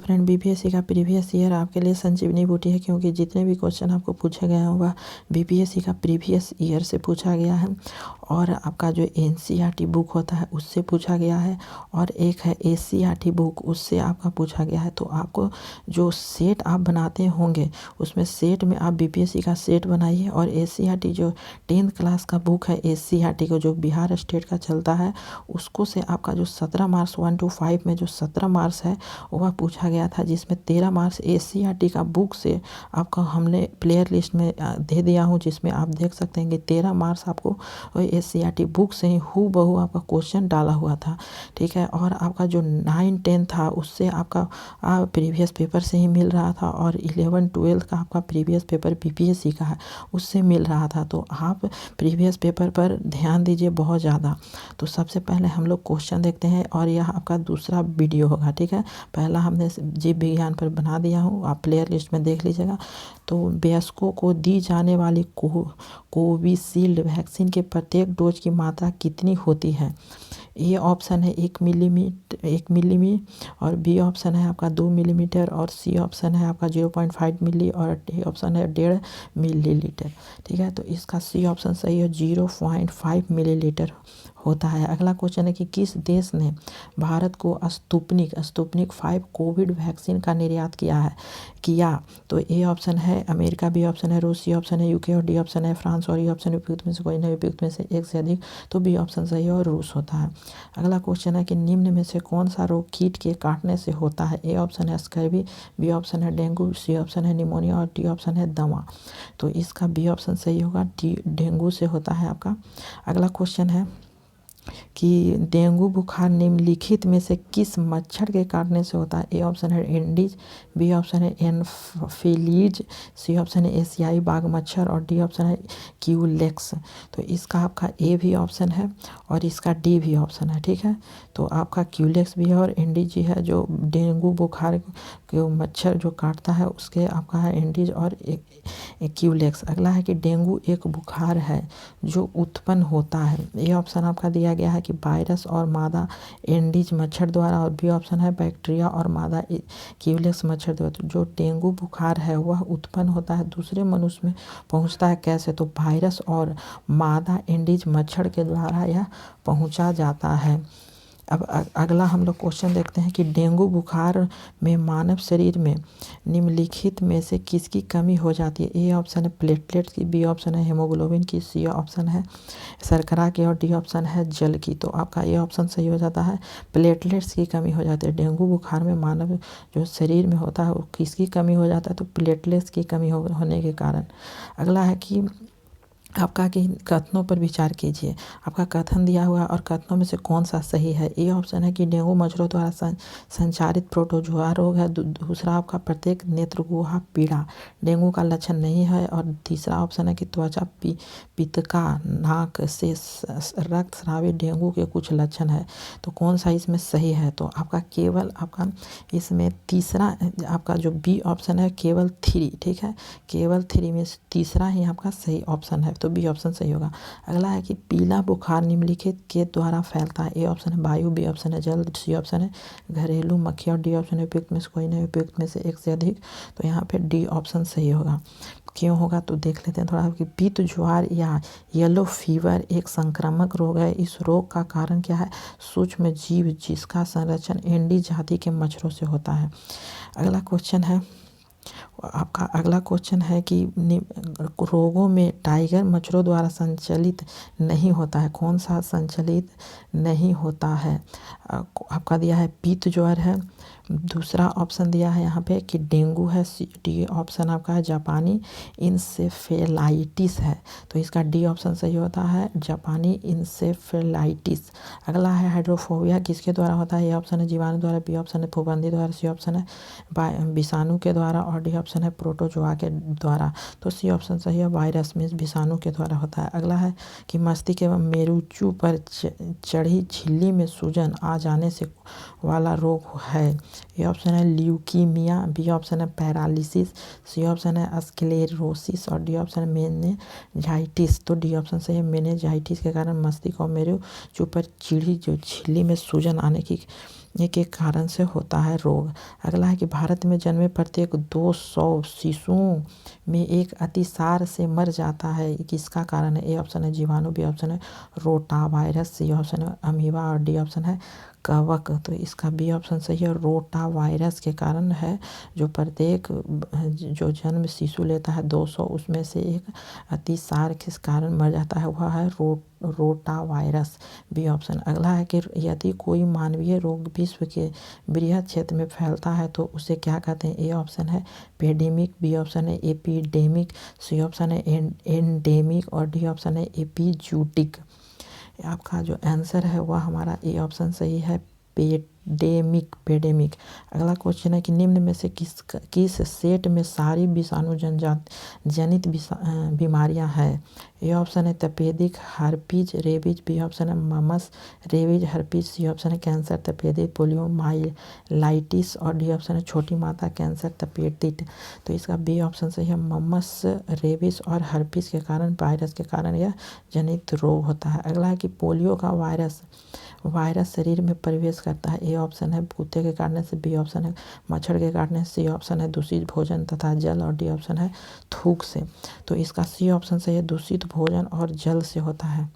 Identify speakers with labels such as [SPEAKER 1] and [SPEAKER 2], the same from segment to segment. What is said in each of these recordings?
[SPEAKER 1] Friend, BPSC का previous year आपके लिए संजीवनी बूटी है, क्योंकि जितने भी क्वेश्चन आपको पूछे गए हैं वह बीपीएससी का प्रीवियस ईयर से पूछा गया है और आपका जो एनसीईआरटी बुक होता है उससे पूछा गया है और एक है एससीईआरटी बुक, उससे आपका पूछा गया है। तो आपको जो सेट आप बनाते होंगे उसमें सेट में आप बीपीएससी का सेट बनाइए और एससीईआरटी जो 10th क्लास का बुक है एससीईआरटी को जो बिहार स्टेट का चलता है उसको से आपका जो 17 मार्क्स 1 to 5 में जो 17 मार्क्स है वह पूछा गया था, जिसमें 13 मार्क्स एससीईआरटी का बुक से आपका हमने प्लेयर लिस्ट में दे दिया हूँ, जिसमें आप देख सकते हैं कि 13 मार्क्स आपको एससीईआरटी बुक से ही हूबहू आपका क्वेश्चन डाला हुआ था। ठीक है, और आपका जो 9-10 था उससे आपका प्रीवियस पेपर से ही मिल रहा था और 11-12 का आपका प्रीवियस पेपर बीपीएससी का है उससे मिल रहा था। तो आप प्रीवियस पेपर पर ध्यान दीजिए बहुत ज़्यादा। तो सबसे पहले हम लोग क्वेश्चन देखते हैं और यह आपका दूसरा वीडियो होगा। ठीक है, पहला हमने जीव विज्ञान पर बना दिया हूँ, आप प्लेयर लिस्ट में देख लीजिएगा। तो वयस्कों को दी जाने वाली कोविशील्ड वैक्सीन के प्रत्येक डोज की मात्रा कितनी होती है? ए ऑप्शन है 1 मिली और बी ऑप्शन है आपका 2 मिलीमीटर और सी ऑप्शन है आपका 0.5 मिली और डी ऑप्शन है 1.5 मिलीलीटर। ठीक है, तो इसका सी ऑप्शन सही है, 0.5 मिलीलीटर होता है। अगला क्वेश्चन है कि किस देश ने भारत को स्पुतनिक 5 कोविड वैक्सीन का निर्यात किया? तो ए ऑप्शन है अमेरिका, बी ऑप्शन है रूस, सी ऑप्शन है यूके और डी ऑप्शन है फ्रांस और ई ऑप्शन उपयुक्त में से कोई नहीं, उपयुक्त में से एक से अधिक, तो बी ऑप्शन सही है और रूस होता है। अगला क्वेश्चन है कि निम्न में से कौन सा रोग कीट के काटने से होता है? ए ऑप्शन है स्कर्वी, बी ऑप्शन है डेंगू, सी ऑप्शन है निमोनिया और डी ऑप्शन है दमा। तो इसका बी ऑप्शन सही होगा, डेंगू से होता है आपका। अगला क्वेश्चन है कि डेंगू बुखार निम्नलिखित में से किस मच्छर के काटने से होता है? ए ऑप्शन है एंडीज, बी ऑप्शन है एनफिलीज, सी ऑप्शन है एशियाई बाघ मच्छर और डी ऑप्शन है क्यूलेक्स। तो इसका आपका ए भी ऑप्शन है और इसका डी भी ऑप्शन है। ठीक है, तो आपका क्यूलेक्स भी है और एंडीज है जो डेंगू बुखार के मच्छर जो काटता है उसके आपका है एंडीज और क्यूलेक्स। अगला है कि डेंगू एक बुखार है जो उत्पन्न होता है। ये ऑप्शन आपका दिया गया है कि वायरस और मादा एंडीज मच्छर द्वारा और बी ऑप्शन है बैक्टीरिया और मादा क्यूलेक्स मच्छर द्वारा। तो जो डेंगू बुखार है वह उत्पन्न होता है दूसरे मनुष्य में पहुंचता है कैसे? तो वायरस और मादा एंडीज मच्छर के द्वारा यह पहुंचा जाता है। अब अगला हम लोग क्वेश्चन देखते हैं कि डेंगू बुखार में मानव शरीर में निम्नलिखित में से किसकी कमी हो जाती है? ए ऑप्शन है प्लेटलेट्स की, बी ऑप्शन है हेमोग्लोबिन की, सी ऑप्शन है शर्करा की और डी ऑप्शन है जल की। तो आपका ये ऑप्शन सही हो जाता है, प्लेटलेट्स की कमी हो जाती है। डेंगू बुखार में मानव जो शरीर में होता है वो किसकी कमी हो जाता है? तो प्लेटलेट्स की कमी होने के कारण। अगला है कि आपका कि कथनों पर विचार कीजिए। आपका कथन दिया हुआ और कथनों में से कौन सा सही है? ए ऑप्शन है कि डेंगू मच्छरों द्वारा संचारित प्रोटोजोआ रोग है। दूसरा आपका प्रत्येक नेत्रगुहा पीड़ा डेंगू का लक्षण नहीं है और तीसरा ऑप्शन है कि त्वचा पित्तका नाक से रक्त स्रावी डेंगू के कुछ लक्षण है। तो कौन सा इसमें सही है? तो आपका केवल आपका इसमें तीसरा आपका जो बी ऑप्शन है केवल 3। ठीक है, केवल 3 में तीसरा ही आपका सही ऑप्शन है, तो बी ऑप्शन सही होगा। अगला है कि पीला बुखार निम्नलिखित के द्वारा फैलता है। ए ऑप्शन है वायु, बी ऑप्शन है जल, सी ऑप्शन है घरेलू मक्खी और डी ऑप्शन है उपयुक्त में से कोई नहीं, उपयुक्त में से एक से अधिक। तो यहाँ पे डी ऑप्शन सही होगा। क्यों होगा तो देख लेते हैं थोड़ा कि पित्त ज्वार या येलो फीवर एक संक्रामक रोग है। इस रोग का कारण क्या है? सूक्ष्म जीव जिसका संरक्षण एंडीज जाति के मच्छरों से होता है। अगला क्वेश्चन है आपका अगला क्वेश्चन है कि रोगों में टाइगर मच्छरों द्वारा संचालित नहीं होता है। कौन सा संचालित नहीं होता है? आपका दिया है पित्त ज्वर है, दूसरा ऑप्शन दिया है यहाँ पे कि डेंगू है, डी ऑप्शन आपका है जापानी इंसेफेलाइटिस है। तो इसका डी ऑप्शन सही होता है, जापानी इंसेफेलाइटिस। अगला है हाइड्रोफोबिया किसके द्वारा होता है? ए ऑप्शन है जीवाणु द्वारा, बी ऑप्शन है फफूंदी द्वारा, सी ऑप्शन है विषाणु के द्वारा और डी ऑप्शन है प्रोटोजोआ के द्वारा। तो सी ऑप्शन सही है, वायरस में विषाणु के द्वारा होता है। अगला है कि मस्तिष्क एवं मेरुचू पर चढ़ी झिल्ली में सूजन आ जाने से वाला रोग है। ए ऑप्शन है ल्यूकीमिया, बी ऑप्शन है पैरालिसिस, सी ऑप्शन है स्क्लेरोसिस और डी ऑप्शन है मेनिंजाइटिस। तो डी ऑप्शन सही है, मेनिंजाइटिस के कारण मस्तिष्क और मेरुचू पर चिड़ी जो झिल्ली में सूजन आने की ये के कारण से होता है रोग। अगला है कि भारत में जन्मे प्रत्येक 200 शिशुओं में एक अतिसार से मर जाता है। किसका कारण है? ए ऑप्शन है जीवाणु, बी ऑप्शन है रोटा वायरस, सी ऑप्शन है अमीबा और डी ऑप्शन है कवक। तो इसका बी ऑप्शन सही है, रोटा वायरस के कारण है। जो प्रत्येक जो जन्म शिशु लेता है 200 उसमें से एक अतिसार किस कारण मर जाता है, वह है रोटा वायरस, बी ऑप्शन। अगला है कि यदि कोई मानवीय रोग विश्व के बृहद क्षेत्र में फैलता है तो उसे क्या कहते हैं? ए ऑप्शन है पेडेमिक, बी ऑप्शन है एपिडेमिक, सी ऑप्शन है एंडेमिक और डी ऑप्शन है एपिजूटिक। आपका जो आंसर है वह हमारा ए ऑप्शन सही है, पेडेमिक। अगला क्वेश्चन है कि निम्न में से किस सेट में सारी विषाणु जनित बीमारियां हैं? ए ऑप्शन है तपेदिक, हर्पीज, रेबीज, बी ऑप्शन है mumps, rabies, herpes, C option है कैंसर, तपेदिक, पोलियो, माइलाइटिस और डी ऑप्शन है छोटी माता कैंसर, तपेदिक। तो इसका बी ऑप्शन सही है, ममस, रेबीज और हर्पीज के कारण, वायरस के कारण यह जनित रोग होता है। अगला है कि पोलियो का वायरस शरीर में प्रवेश करता है। ए ऑप्शन है कुत्ते के काटने से, बी ऑप्शन है मच्छर के काटने से, सी ऑप्शन है दूषित भोजन तथा जल और डी ऑप्शन है थूक से। तो इसका सी ऑप्शन सही है, दूषित भोजन और जल से होता है।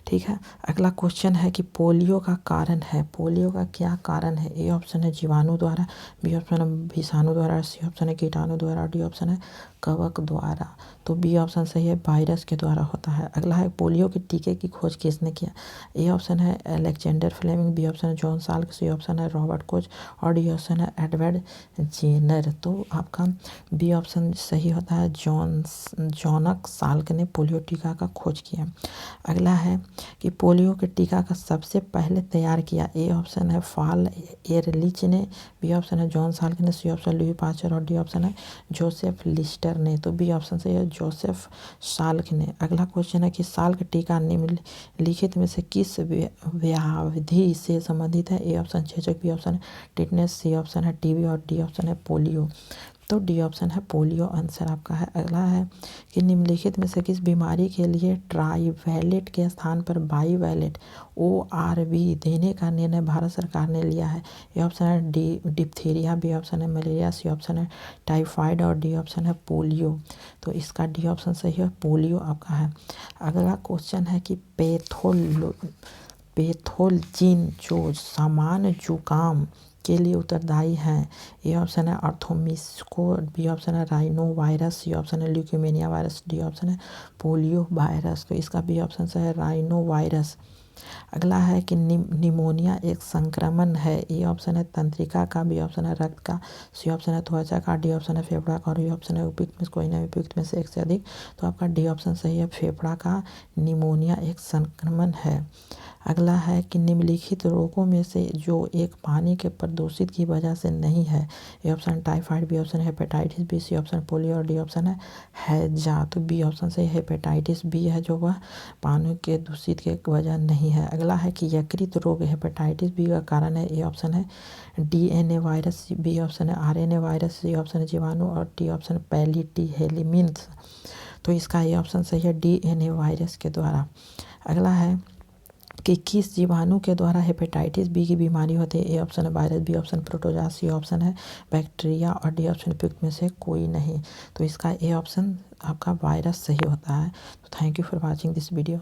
[SPEAKER 1] ठीक है, अगला क्वेश्चन है कि पोलियो का कारण है, पोलियो का क्या कारण है? ए ऑप्शन है जीवाणु द्वारा, बी ऑप्शन है विषाणु द्वारा, सी ऑप्शन है कीटाणु द्वारा, डी ऑप्शन है कवक द्वारा। तो बी ऑप्शन सही है, वायरस के द्वारा होता है। अगला है पोलियो के टीके की खोज किसने किया? ए ऑप्शन है अलेक्जेंडर फ्लेमिंग, बी ऑप्शन है जॉन साल्क, सी ऑप्शन है रॉबर्ट कोच और डी ऑप्शन है एडवर्ड जेनर। तो आपका बी ऑप्शन सही होता है, जॉनक साल्क ने पोलियो टीका का खोज किया। अगला है कि पोलियो के टीका का सबसे पहले तैयार किया। ए ऑप्शन है फॉल एयरलिच ने, बी ऑप्शन है जॉन साल्क ने, सी ऑप्शन लुई पास्चर और डी ऑप्शन है जोसेफ लिस्टर ने। तो बी ऑप्शन से जोसेफ साल्क ने। अगला क्वेश्चन है कि साल्क टीका निम्नलिखित में से किस व्याधि से संबंधित है? ए ऑप्शन चेचक, बी ऑप्शन है टिटनेस, सी ऑप्शन है टीबी और डी ऑप्शन है पोलियो। तो डी ऑप्शन है पोलियो आंसर आपका है। अगला है कि निम्नलिखित में से किस बीमारी के लिए ट्राईवैलेट के स्थान पर बाईवैलेट ORV देने का निर्णय भारत सरकार ने लिया है? ए ऑप्शन है डिप्थीरिया, बी ऑप्शन है मलेरिया, सी ऑप्शन है टाइफाइड और डी ऑप्शन है पोलियो। तो इसका डी ऑप्शन सही है, पोलियो आपका है। अगला क्वेश्चन है कि पैथोजिन जो सामान्य जुकाम के लिए उत्तरदायी हैं। ए ऑप्शन है आर्थोमिस्को, बी ऑप्शन है राइनो वायरस, सी ऑप्शन है ल्यूकेमिया वायरस, डी ऑप्शन है पोलियो वायरस। तो इसका बी ऑप्शन से है राइनो वायरस। अगला है कि निमोनिया एक संक्रमण है। ए ऑप्शन है तंत्रिका का, बी ऑप्शन है रक्त का, सी ऑप्शन है त्वचा का, डी ऑप्शन है फेफड़ा का और ई ऑप्शन है उपयुक्त में कोई ना उपयुक्त में से एक से अधिक। तो आपका डी ऑप्शन सही है, फेफड़ा का निमोनिया एक संक्रमण है। अगला है कि निम्नलिखित रोगों में से जो एक पानी के प्रदूषित की वजह से नहीं है। A option typhoid, B option है hepatitis B, C option polio और डी ऑप्शन है हैजा। तो बी ऑप्शन से हेपेटाइटिस बी है जो वह पानी के दूषित के वजह नहीं है। अगला है कि यकृत रोग हेपेटाइटिस बी का कारण है। ए ऑप्शन है DNA वायरस, बी ऑप्शन है RNA वायरस, सी ऑप्शन है जीवाणु और डी ऑप्शन पैलिटी हेलिमिन्स। तो इसका ए ऑप्शन सही है, DNA वायरस के द्वारा। अगला है कि किस जीवाणु के द्वारा हेपेटाइटिस बी की बीमारी होती है? ए ऑप्शन है virus, B option protozoa, C option है बैक्टीरिया और डी ऑप्शन उपयुक्त में से कोई नहीं। तो इसका ए ऑप्शन आपका वायरस सही होता है। तो thank you for watching this video.